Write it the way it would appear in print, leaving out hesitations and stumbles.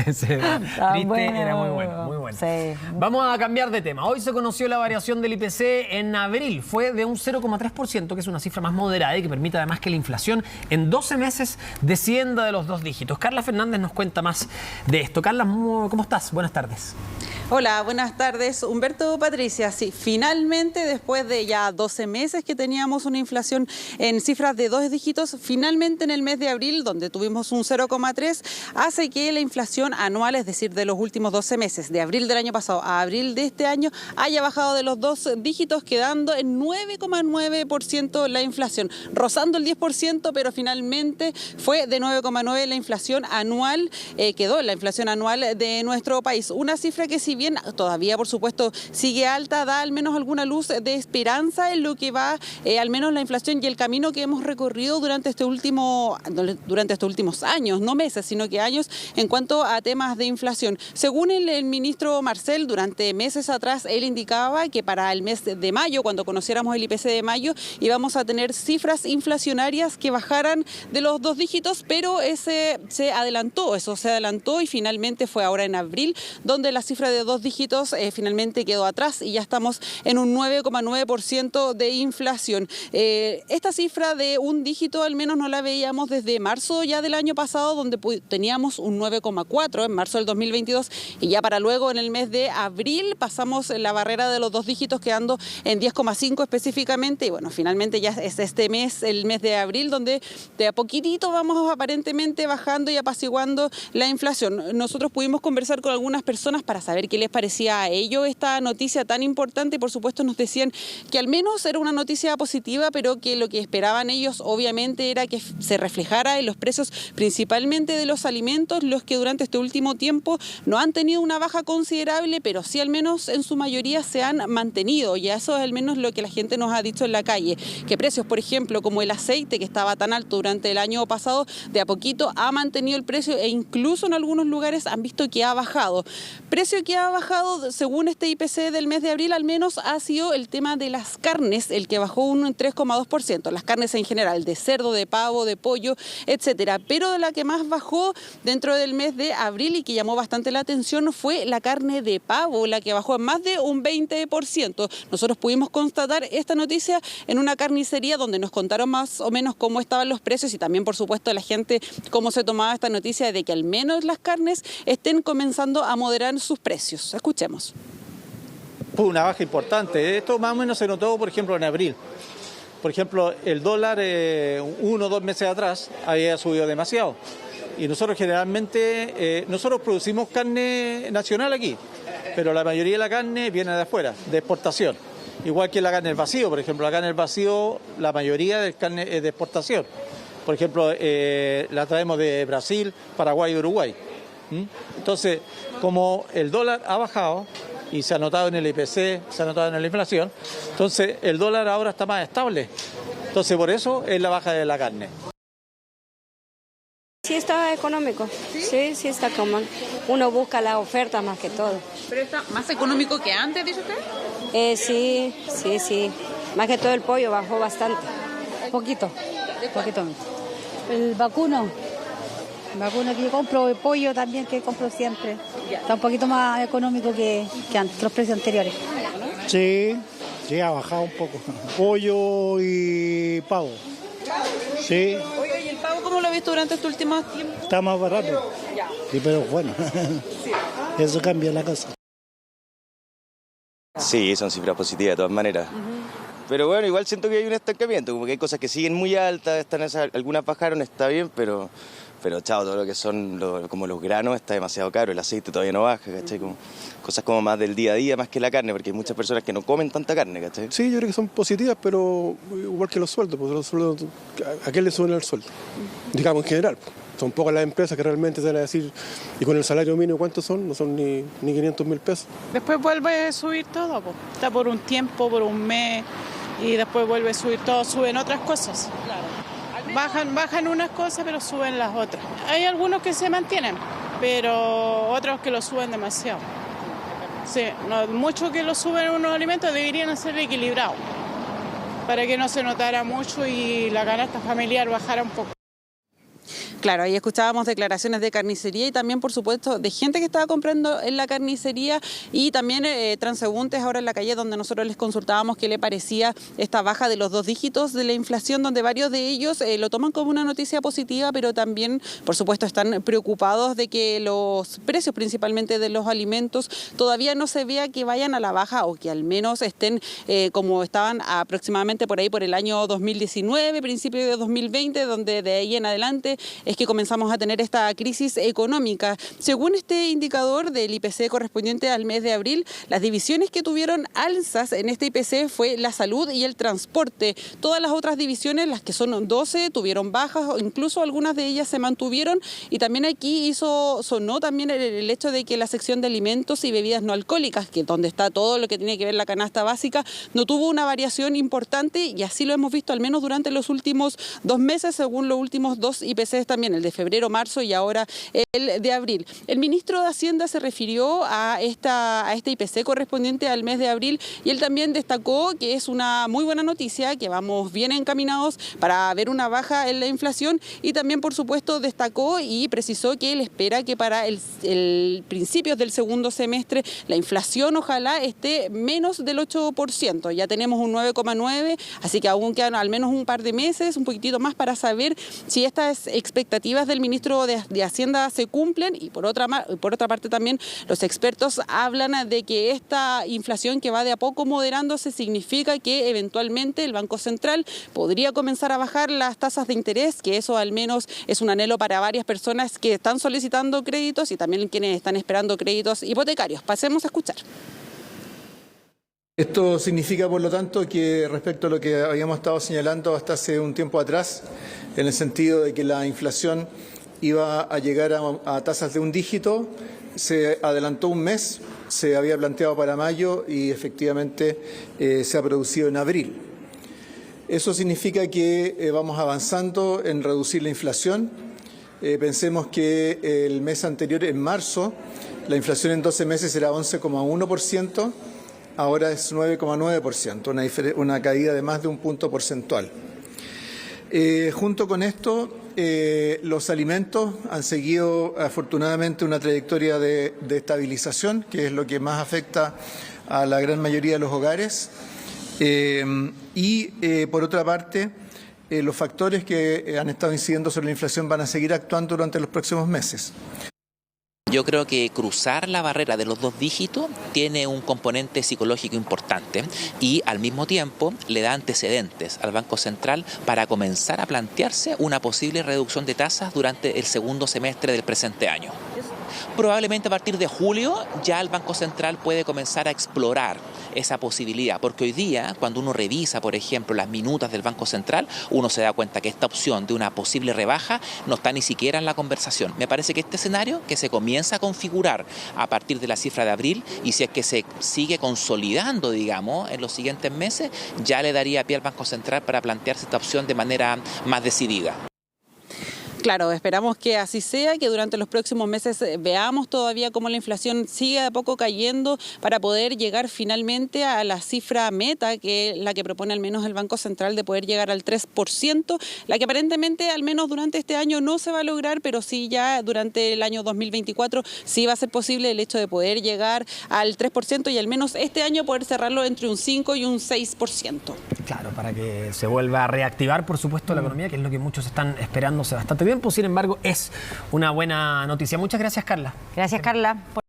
Ese triste bueno, era muy bueno, muy bueno. Sí. Vamos a cambiar de tema. Hoy se conoció la variación del IPC en abril. Fue de un 0,3%, que es una cifra más moderada y que permite además que la inflación en 12 meses descienda de los 2 dígitos. Carla Fernández nos cuenta más de esto. Carla, ¿cómo estás? Buenas tardes. Hola, buenas tardes. Humberto, Patricia, sí, finalmente después de ya 12 meses que teníamos una inflación en cifras de 2 dígitos, finalmente en el mes de abril, donde tuvimos un 0,3, hace que la inflación anual, es decir, de los últimos 12 meses, de abril del año pasado a abril de este año, haya bajado de los 2 dígitos, quedando en 9,9% la inflación, rozando el 10%, pero finalmente fue de 9,9% la inflación anual, quedó la inflación anual de nuestro país. Una cifra que si bien todavía, por supuesto, sigue alta, da al menos alguna luz de esperanza en lo que va, al menos la inflación y el camino que hemos recorrido durante estos últimos años, no meses, sino que años, en cuanto a temas de inflación. Según el ministro Marcel, durante meses atrás, él indicaba que para el mes de mayo, cuando conociéramos el IPC de mayo, íbamos a tener cifras inflacionarias que bajaran de los 2 dígitos, pero eso se adelantó y finalmente fue ahora en abril, donde la cifra de 2 dígitos finalmente quedó atrás y ya estamos en un 9,9% de inflación. Esta cifra de 1 dígito al menos no la veíamos desde marzo ya del año pasado, donde teníamos un 9,4 en marzo del 2022 y ya para luego en el mes de abril pasamos la barrera de los 2 dígitos quedando en 10,5 específicamente y bueno, finalmente ya es este mes, el mes de abril, donde de a poquitito vamos aparentemente bajando y apaciguando la inflación. Nosotros pudimos conversar con algunas personas para saber qué les parecía a ellos esta noticia tan importante y por supuesto nos decían que al menos era una noticia positiva, pero que lo que esperaban ellos obviamente era que se reflejara en los precios principalmente de los alimentos, los que durante este último tiempo no han tenido una baja considerable, pero sí al menos en su mayoría se han mantenido y eso es al menos lo que la gente nos ha dicho en la calle, que precios por ejemplo como el aceite que estaba tan alto durante el año pasado, de a poquito ha mantenido el precio e incluso en algunos lugares han visto que ha bajado. Precio que ha bajado, según este IPC del mes de abril, al menos ha sido el tema de las carnes, el que bajó un 3,2%. Las carnes en general, de cerdo, de pavo, de pollo, etcétera. Pero la que más bajó dentro del mes de abril y que llamó bastante la atención fue la carne de pavo, la que bajó en más de un 20%. Nosotros pudimos constatar esta noticia en una carnicería donde nos contaron más o menos cómo estaban los precios y también, por supuesto, la gente cómo se tomaba esta noticia de que al menos las carnes estén comenzando a moderar sus precios. Escuchemos. Fue una baja importante. Esto más o menos se notó, por ejemplo, en abril. Por ejemplo, el dólar 1 o 2 meses atrás había subido demasiado. Y nosotros generalmente, nosotros producimos carne nacional aquí, pero la mayoría de la carne viene de afuera, de exportación. Igual que la carne del vacío, por ejemplo, la carne del vacío, la mayoría de carne es de exportación. Por ejemplo, la traemos de Brasil, Paraguay y Uruguay. Entonces, como el dólar ha bajado y se ha notado en el IPC, se ha notado en la inflación, entonces el dólar ahora está más estable. Entonces, por eso es la baja de la carne. Sí está económico, sí está cómodo. Uno busca la oferta más que todo. ¿Pero está más económico que antes, dice usted? Sí. Más que todo el pollo bajó bastante. Poquito. El vacuno que yo compro, el pollo también que compro siempre. Está un poquito más económico que antes, los precios anteriores. Sí, ha bajado un poco. Pollo y pavo. Sí. Oye, ¿y el pavo cómo lo has visto durante estos últimos tiempos? Está más barato. Sí, pero bueno, eso cambia la cosa. Sí, son cifras positivas de todas maneras. Pero bueno, igual siento que hay un estancamiento, como que hay cosas que siguen muy altas, algunas bajaron, está bien, pero chao, todo lo que son como los granos está demasiado caro, el aceite todavía no baja, ¿cachai? Cosas como más del día a día, más que la carne, porque hay muchas personas que no comen tanta carne, ¿cachai? Sí, yo creo que son positivas, pero igual que los sueldos, pues los sueldos, ¿a qué le suben el sueldo? Digamos en general, pues. Son pocas las empresas que realmente se van a decir, y con el salario mínimo, ¿cuántos son? No son ni 500.000 pesos. Después vuelve a subir todo, pues. Está por un tiempo, por un mes, y después vuelve a subir todo, suben otras cosas. Claro. Bajan unas cosas, pero suben las otras. Hay algunos que se mantienen, pero otros que lo suben demasiado. Sí, no, mucho que lo suben unos alimentos deberían ser equilibrados, para que no se notara mucho y la canasta familiar bajara un poco. Claro, ahí escuchábamos declaraciones de carnicería y también, por supuesto, de gente que estaba comprando en la carnicería y también transeúntes ahora en la calle, donde nosotros les consultábamos qué le parecía esta baja de los 2 dígitos de la inflación, donde varios de ellos lo toman como una noticia positiva, pero también, por supuesto, están preocupados de que los precios, principalmente de los alimentos, todavía no se vea que vayan a la baja o que al menos estén como estaban aproximadamente por ahí por el año 2019, principio de 2020, donde de ahí en adelante es que comenzamos a tener esta crisis económica. Según este indicador del IPC correspondiente al mes de abril, las divisiones que tuvieron alzas en este IPC fue la salud y el transporte. Todas las otras divisiones, las que son 12, tuvieron bajas o incluso algunas de ellas se mantuvieron, y también aquí sonó también el hecho de que la sección de alimentos y bebidas no alcohólicas, que donde está todo lo que tiene que ver la canasta básica, no tuvo una variación importante, y así lo hemos visto al menos durante los últimos 2 meses, según los últimos 2 IPCs también, el de febrero, marzo y ahora el de abril. El ministro de Hacienda se refirió a este IPC correspondiente al mes de abril, y él también destacó que es una muy buena noticia, que vamos bien encaminados para ver una baja en la inflación, y también, por supuesto, destacó y precisó que él espera que para el principios del segundo semestre la inflación ojalá esté menos del 8%. Ya tenemos un 9,9%, así que aún quedan al menos un par de meses, un poquitito más, para saber si estas expectativas del ministro de Hacienda se cumplen. Y por otra parte también los expertos hablan de que esta inflación que va de a poco moderándose significa que eventualmente el Banco Central podría comenzar a bajar las tasas de interés, que eso al menos es un anhelo para varias personas que están solicitando créditos y también quienes están esperando créditos hipotecarios. Pasemos a escuchar. Esto significa, por lo tanto, que respecto a lo que habíamos estado señalando hasta hace un tiempo atrás, en el sentido de que la inflación iba a llegar a tasas de 1 dígito, se adelantó un mes, se había planteado para mayo y efectivamente se ha producido en abril. Eso significa que vamos avanzando en reducir la inflación. Pensemos que el mes anterior, en marzo, la inflación en 12 meses era 11,1%. Ahora es 9,9%, una caída de más de 1 punto porcentual. Junto con esto, los alimentos han seguido afortunadamente una trayectoria de estabilización, que es lo que más afecta a la gran mayoría de los hogares. Por otra parte, los factores que han estado incidiendo sobre la inflación van a seguir actuando durante los próximos meses. Yo creo que cruzar la barrera de los 2 dígitos tiene un componente psicológico importante y al mismo tiempo le da antecedentes al Banco Central para comenzar a plantearse una posible reducción de tasas durante el segundo semestre del presente año. Probablemente a partir de julio ya el Banco Central puede comenzar a explorar esa posibilidad, porque hoy día cuando uno revisa, por ejemplo, las minutas del Banco Central, uno se da cuenta que esta opción de una posible rebaja no está ni siquiera en la conversación. Me parece que este escenario que se comienza a configurar a partir de la cifra de abril, y si es que se sigue consolidando, digamos, en los siguientes meses, ya le daría pie al Banco Central para plantearse esta opción de manera más decidida. Claro, esperamos que así sea, que durante los próximos meses veamos todavía cómo la inflación sigue de a poco cayendo para poder llegar finalmente a la cifra meta, que es la que propone al menos el Banco Central, de poder llegar al 3%, la que aparentemente al menos durante este año no se va a lograr, pero sí ya durante el año 2024 sí va a ser posible el hecho de poder llegar al 3% y al menos este año poder cerrarlo entre un 5 y un 6%. Claro, para que se vuelva a reactivar, por supuesto, la economía, que es lo que muchos están esperándose bastante tiempo. Sin embargo, es una buena noticia. Muchas gracias, Carla. Gracias, Carla.